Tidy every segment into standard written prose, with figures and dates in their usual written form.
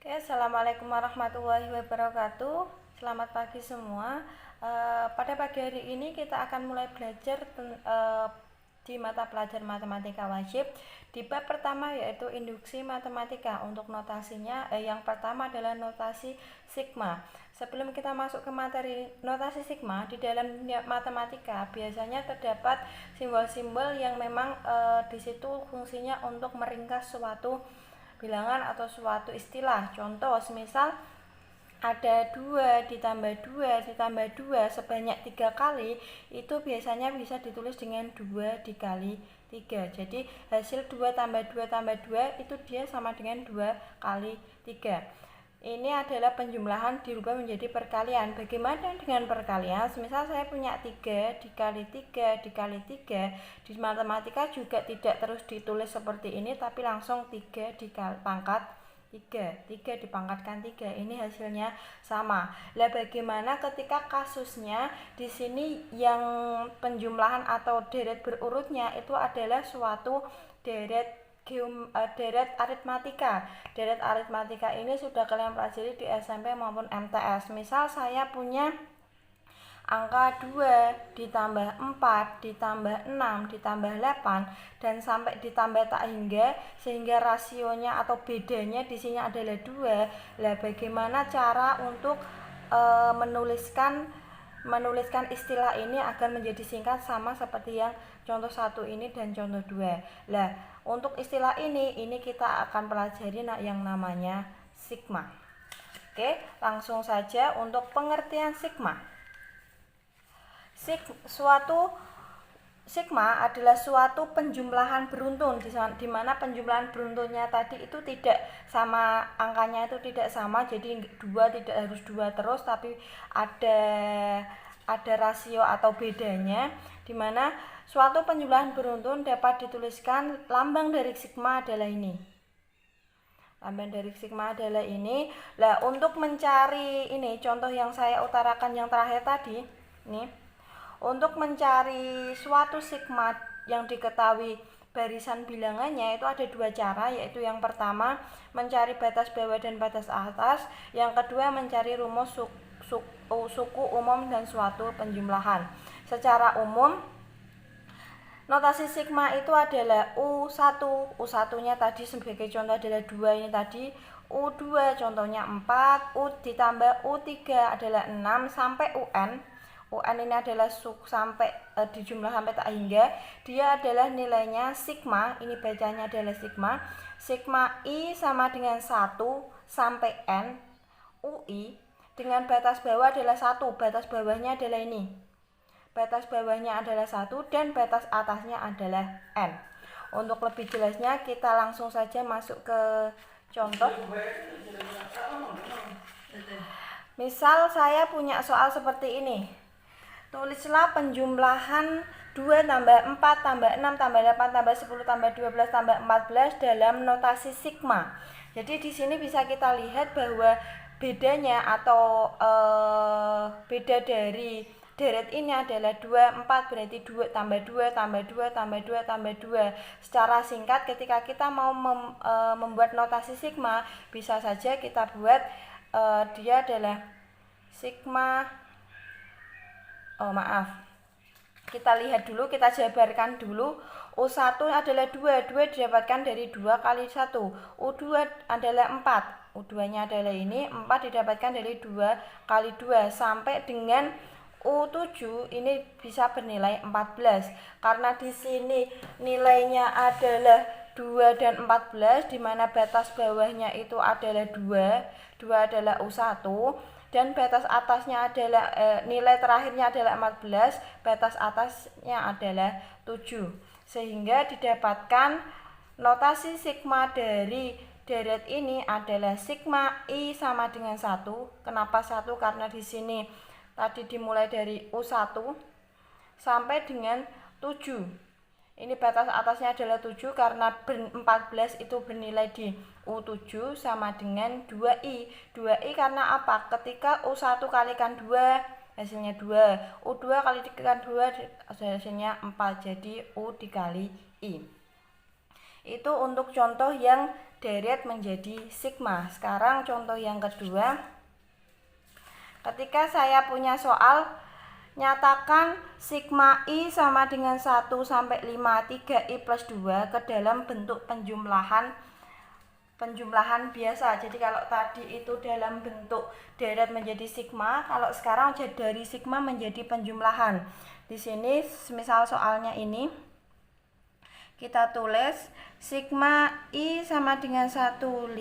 Oke, assalamualaikum warahmatullahi wabarakatuh. Selamat pagi semua. Pada pagi hari ini kita akan mulai belajar di mata pelajaran matematika wajib di bab pertama, yaitu induksi matematika. Untuk notasinya, yang pertama adalah notasi sigma. Sebelum kita masuk ke materi notasi sigma, di dalam matematika biasanya terdapat simbol-simbol yang memang di situ fungsinya untuk meringkas suatu bilangan atau suatu istilah. Contoh, semisal ada 2 ditambah 2 ditambah 2 sebanyak 3 kali, itu biasanya bisa ditulis dengan 2 dikali 3. Jadi hasil 2 tambah 2 tambah 2 itu dia sama dengan 2 kali 3. Ini adalah penjumlahan dirubah menjadi perkalian. Bagaimana dengan perkalian? Misal saya punya 3 dikali 3 dikali 3. Di matematika juga tidak terus ditulis seperti ini, tapi langsung 3 dikali pangkat 3. 3 dipangkatkan 3. Ini hasilnya sama. Lah bagaimana ketika kasusnya di sini yang penjumlahan atau deret berurutnya itu adalah suatu deret aritmatika. Deret aritmatika ini sudah kalian pelajari di SMP maupun MTS. Misal saya punya angka 2 ditambah 4 ditambah 6 ditambah 8 dan sampai ditambah tak hingga, sehingga rasionya atau bedanya di sini adalah 2. Lah bagaimana cara untuk menuliskan istilah ini agar menjadi singkat sama seperti yang contoh 1 ini dan contoh 2. Lah untuk istilah ini kita akan pelajari yang namanya sigma. Oke, langsung saja untuk pengertian sigma. Sigma adalah suatu penjumlahan beruntun, di mana penjumlahan beruntunnya tadi itu tidak sama, angkanya itu tidak sama, jadi 2 tidak harus 2 terus, tapi ada rasio atau bedanya, di mana suatu penjumlahan beruntun dapat dituliskan lambang dari sigma adalah ini. Lambang dari sigma adalah ini. Lah untuk mencari ini contoh yang saya utarakan yang terakhir tadi, ini untuk mencari suatu sigma yang diketahui barisan bilangannya itu ada 2 cara, yaitu yang pertama mencari batas bawah dan batas atas, yang kedua mencari rumus suku umum dan suatu penjumlahan. Secara umum notasi sigma itu adalah U1. U1-nya tadi sebagai contoh adalah 2 ini tadi. U2 contohnya 4, U ditambah U3 adalah 6 sampai UN. UN ini adalah dijumlah sampai tak hingga. Dia adalah nilainya sigma, ini bacanya adalah sigma. Sigma I sama dengan 1 sampai N UI, dengan batas bawah adalah 1, batas bawahnya adalah ini. Batas bawahnya adalah 1 dan batas atasnya adalah N. Untuk lebih jelasnya kita langsung saja masuk ke contoh. Misal saya punya soal seperti ini. Tulislah penjumlahan 2 tambah 4 tambah 6 tambah 8 tambah 10 tambah 12 tambah 14 dalam notasi sigma. Jadi di sini bisa kita lihat bahwa bedanya atau beda dari deret ini adalah 2, 4, berarti 2 tambah 2 tambah 2 tambah 2 tambah 2. Secara singkat ketika kita mau membuat notasi sigma, bisa saja kita buat dia adalah sigma. Kita lihat dulu, kita jabarkan dulu. U1 adalah 2 didapatkan dari 2 kali 1. U2 adalah 4, U2-nya adalah ini, 4 didapatkan dari 2 kali 2 sampai dengan U7 ini bisa bernilai 14. Karena di sini nilainya adalah 2 dan 14, di mana batas bawahnya itu adalah 2 adalah U1, dan batas atasnya adalah nilai terakhirnya adalah 14, batas atasnya adalah 7. Sehingga didapatkan notasi sigma dari deret ini adalah sigma I sama dengan 1. Kenapa 1? Karena di sini tadi dimulai dari U1 sampai dengan 7. Ini batas atasnya adalah 7 karena 14 itu bernilai di U7 sama dengan 2I. 2I karena apa? Ketika U1 kalikan 2 hasilnya 2. U2 kalikan 2 hasilnya 4. Jadi U dikali I. Itu untuk contoh yang deret menjadi sigma. Sekarang contoh yang kedua, ketika saya punya soal, nyatakan sigma I sama dengan 1 sampai 5 3I plus 2 ke dalam bentuk penjumlahan biasa. Jadi kalau tadi itu dalam bentuk deret menjadi sigma, kalau sekarang dari sigma menjadi penjumlahan. Di sini misal soalnya ini kita tulis sigma I sama dengan 1 5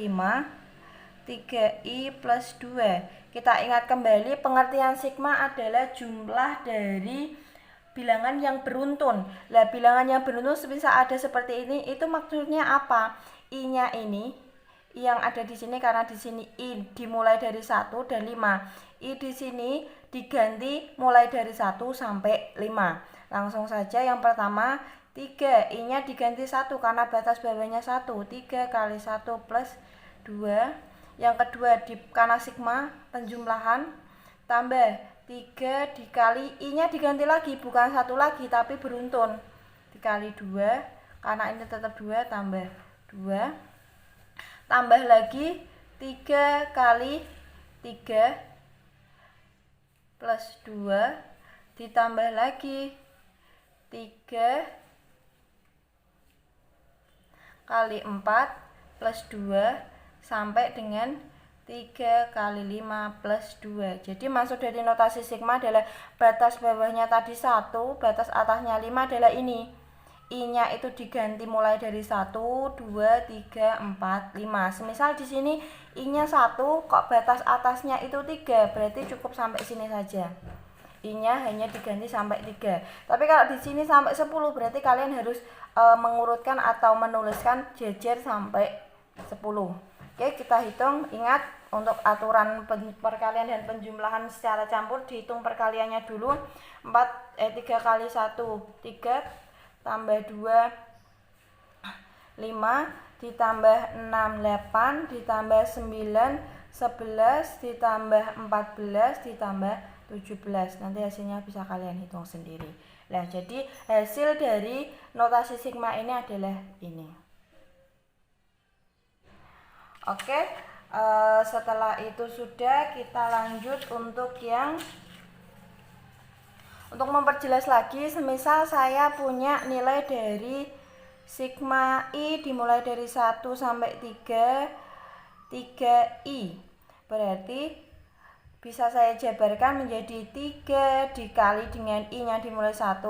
3I plus 2. Kita ingat kembali pengertian sigma adalah jumlah dari bilangan yang beruntun. Lah bilangan yang beruntun bisa ada seperti ini, itu maksudnya apa? I-nya ini yang ada di sini karena di sini I dimulai dari 1 dan 5. I di sini diganti mulai dari 1 sampai 5. Langsung saja yang pertama 3, I-nya diganti 1 karena batas bawahnya 1. 3 kali 1 plus 2. Yang kedua karena sigma penjumlahan tambah 3 dikali I-nya diganti lagi, bukan 1 lagi tapi beruntun. Dikali 2 karena ini tetap 2 tambah 2. Tambah lagi 3 kali 3 plus 2 ditambah lagi 3 kali 4 plus 2 sampai dengan 3 kali 5 plus 2. Jadi maksud dari notasi sigma adalah batas bawahnya tadi 1, batas atasnya 5 adalah ini. I-nya itu diganti mulai dari 1, 2, 3, 4, 5. Semisal di sini I-nya 1, kok batas atasnya itu 3, berarti cukup sampai sini saja. I-nya hanya diganti sampai 3. Tapi kalau di sini sampai 10, berarti kalian harus mengurutkan atau menuliskan jejer sampai 10. Oke, kita hitung. Ingat untuk aturan perkalian dan penjumlahan secara campur dihitung perkaliannya dulu. 3 kali 1 3 tambah 2 5 ditambah 6 8 ditambah 9 11 ditambah 14 ditambah 17. Nanti hasilnya bisa kalian hitung sendiri. Nah, jadi hasil dari notasi sigma ini adalah ini. Oke, setelah itu sudah, kita lanjut untuk memperjelas lagi. Semisal saya punya nilai dari sigma I dimulai dari 1 sampai 3 3I, berarti bisa saya jabarkan menjadi 3 dikali dengan I-nya dimulai 1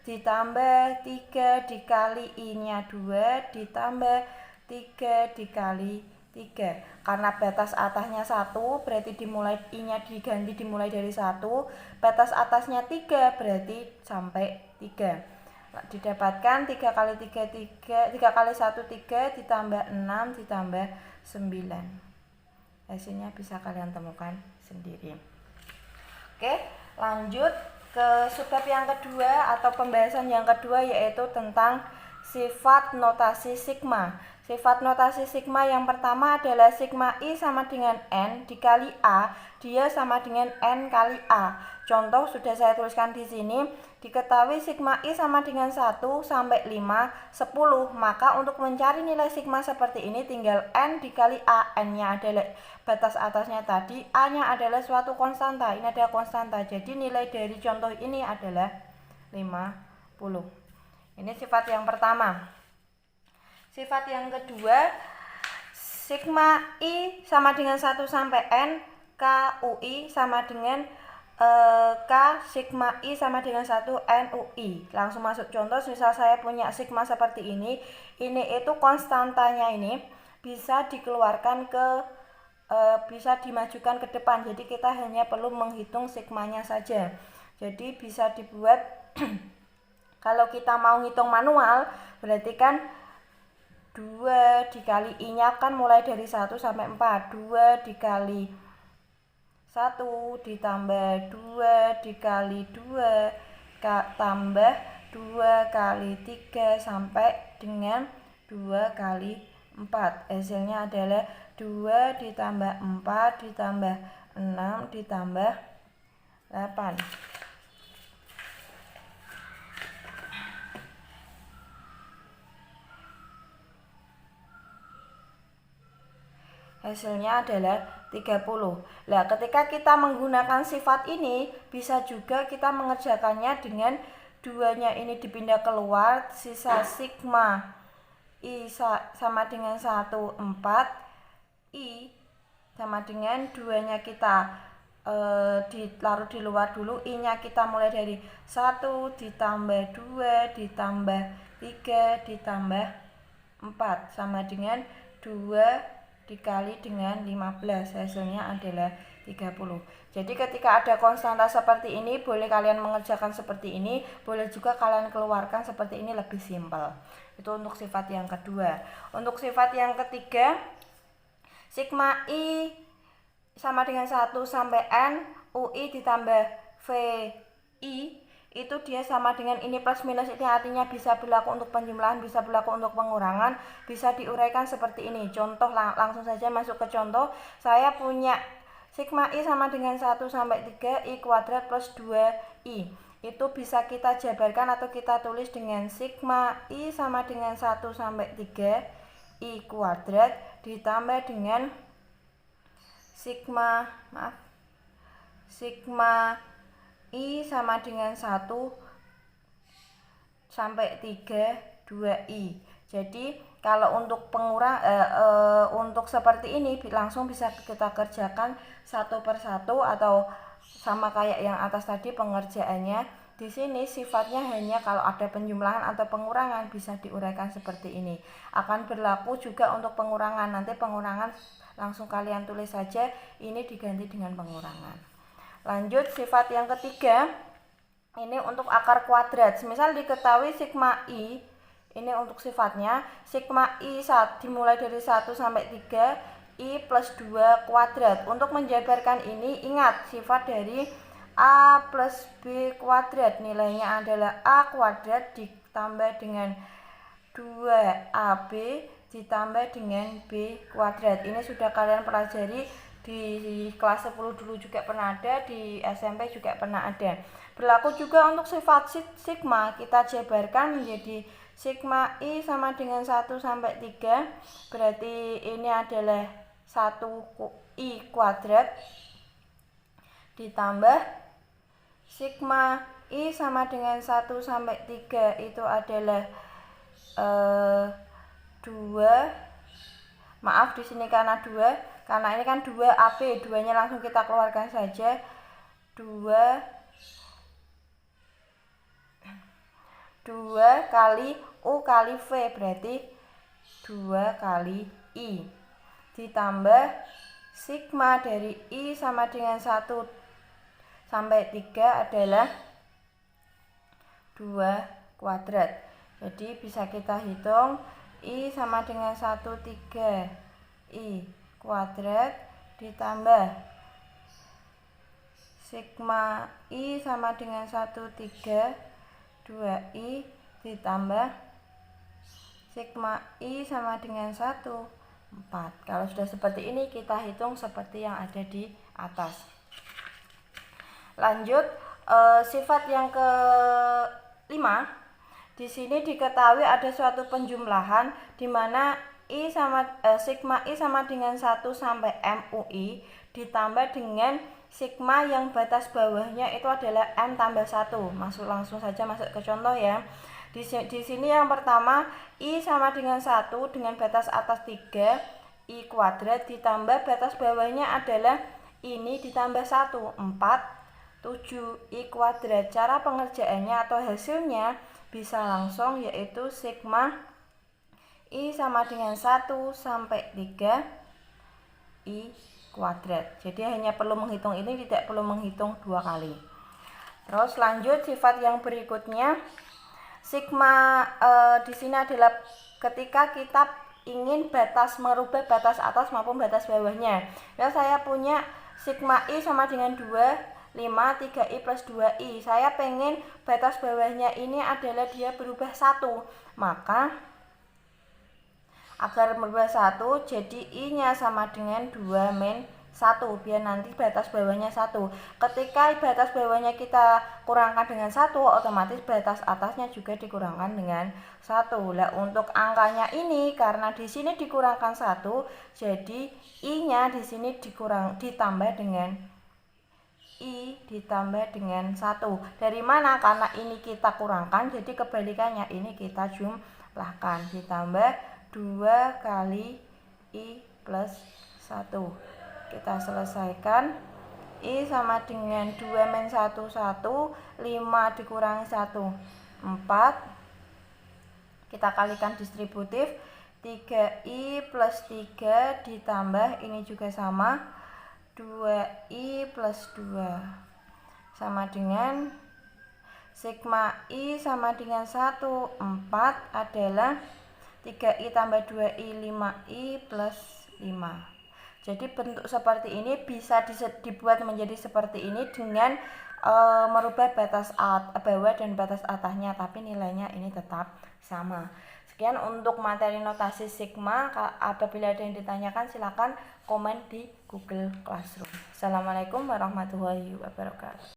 ditambah 3 dikali I-nya 2 ditambah 3 dikali 3. Karena batas atasnya 1, berarti I-nya diganti dimulai dari 1. Batas atasnya 3, berarti sampai 3. Didapatkan 3 kali 3 3 kali 1 3 ditambah 6 ditambah 9. Hasilnya bisa kalian temukan sendiri. Oke, lanjut ke subbab yang kedua atau pembahasan yang kedua, yaitu tentang sifat notasi sigma. Sifat notasi sigma yang pertama adalah sigma I sama dengan N dikali A, dia sama dengan N kali A. Contoh sudah saya tuliskan di sini. Diketahui sigma I sama dengan 1 sampai 5, 10. Maka untuk mencari nilai sigma seperti ini tinggal N dikali A. N-nya adalah batas atasnya tadi, A-nya adalah suatu konstanta. Ini adalah konstanta. Jadi nilai dari contoh ini adalah 50. Ini sifat yang pertama. Sifat yang kedua, sigma I sama dengan 1 sampai N, K UI sama dengan K sigma I sama dengan 1 N UI. Langsung masuk contoh. Misal saya punya sigma seperti ini itu konstantanya ini bisa dikeluarkan bisa dimajukan ke depan. Jadi kita hanya perlu menghitung sigmanya saja. Jadi bisa dibuat kalau kita mau hitung manual, berarti kan 2 dikali I-nya kan mulai dari 1 sampai 4. 2 dikali 1 ditambah 2 dikali 2 tambah 2 kali 3 sampai dengan 2 kali 4. Hasilnya adalah 2 ditambah 4 ditambah 6 ditambah 8. hasilnya adalah 30. Nah, ketika kita menggunakan sifat ini, bisa juga kita mengerjakannya dengan duanya ini dipindah keluar, sisa sigma I sama dengan 1, 4, I sama dengan duanya kita ditaruh di luar dulu, I-nya kita mulai dari 1 ditambah 2 ditambah 3 ditambah 4 sama dengan 2 dikali dengan 15, hasilnya adalah 30. Jadi ketika ada konstanta seperti ini, boleh kalian mengerjakan seperti ini, boleh juga kalian keluarkan seperti ini, lebih simpel. Itu untuk sifat yang kedua. Untuk sifat yang ketiga, sigma I sama dengan 1 sampai N, UI ditambah VI, itu dia sama dengan ini plus minus, ini artinya bisa berlaku untuk penjumlahan, bisa berlaku untuk pengurangan, bisa diuraikan seperti ini. Contoh, langsung saja masuk ke contoh. Saya punya sigma I sama dengan 1 sampai 3, I kuadrat plus 2I. Itu bisa kita jabarkan atau kita tulis dengan sigma I sama dengan 1 sampai 3, I kuadrat ditambah dengan sigma I sama dengan 1 sampai 3, 2I. Jadi kalau untuk untuk seperti ini langsung bisa kita kerjakan satu persatu atau sama kayak yang atas tadi pengerjaannya. Di sini sifatnya hanya kalau ada penjumlahan atau pengurangan bisa diuraikan seperti ini. Akan berlaku juga untuk pengurangan. Nanti pengurangan langsung kalian tulis saja, ini diganti dengan pengurangan. Lanjut, sifat yang ketiga, ini untuk akar kuadrat. Misal diketahui sigma I, ini untuk sifatnya, sigma I dimulai dari 1 sampai 3, I plus 2 kuadrat. Untuk menjabarkan ini, ingat sifat dari A plus B kuadrat, nilainya adalah A kuadrat ditambah dengan 2AB ditambah dengan B kuadrat. Ini sudah kalian pelajari di kelas 10 dulu, juga pernah ada, di SMP juga pernah ada. Berlaku juga untuk sifat sigma, kita jabarkan menjadi sigma I sama dengan 1 sampai 3, berarti ini adalah 1I kuadrat ditambah sigma I sama dengan 1 sampai 3, itu adalah 2, maaf di sini karena 2, karena ini kan 2AB, 2-nya langsung kita keluarkan saja, 2 kali U kali V, berarti 2 kali I, ditambah sigma dari I sama dengan 1 sampai 3 adalah 2 kuadrat. Jadi bisa kita hitung, I sama dengan 1, 3 I kuadrat ditambah sigma I sama dengan 1, 3, 2I ditambah sigma I sama dengan 1, 4. Kalau sudah seperti ini, kita hitung seperti yang ada di atas. Lanjut, sifat yang ke-5. Di sini diketahui ada suatu penjumlahan di mana sigma I sama dengan 1 sampai MUI ditambah dengan sigma yang batas bawahnya itu adalah M tambah 1. Langsung saja masuk ke contoh ya. Di sini yang pertama, I sama dengan 1 dengan batas atas 3, I kuadrat ditambah batas bawahnya adalah ini ditambah 1, 4, 7 I kuadrat. Cara pengerjaannya atau hasilnya bisa langsung, yaitu sigma I sama dengan 1 sampai 3 I kuadrat. Jadi hanya perlu menghitung ini, tidak perlu menghitung 2 kali. Terus lanjut, sifat yang berikutnya, sigma di sini adalah ketika kita ingin merubah batas atas maupun batas bawahnya. Ya, saya punya sigma I sama dengan 2, 5, 3I plus 2I. Saya pengen batas bawahnya ini adalah dia berubah 1. Maka agar berubah 1, jadi I-nya sama dengan 2 min 1 biar nanti batas bawahnya 1. Ketika batas bawahnya kita kurangkan dengan 1, otomatis batas atasnya juga dikurangkan dengan 1. Nah, untuk angkanya ini karena di sini dikurangkan 1, jadi I-nya di sini ditambah dengan I ditambah dengan 1. Dari mana? Karena ini kita kurangkan, jadi kebalikannya ini kita jumlahkan. Ditambah 2 kali I plus 1. Kita selesaikan. I sama dengan 2 min 1, 1. 5 dikurangi 1, 4. Kita kalikan distributif. 3I plus 3 ditambah, ini juga sama, 2I plus 2. Sama dengan sigma I sama dengan 1, 4 adalah 3I tambah 2I, 5I plus 5. Jadi bentuk seperti ini bisa dibuat menjadi seperti ini dengan merubah batas bawah dan batas atasnya, tapi nilainya ini tetap sama. Sekian untuk materi notasi sigma. Apabila ada yang ditanyakan silakan komen di Google Classroom. Assalamualaikum warahmatullahi wabarakatuh.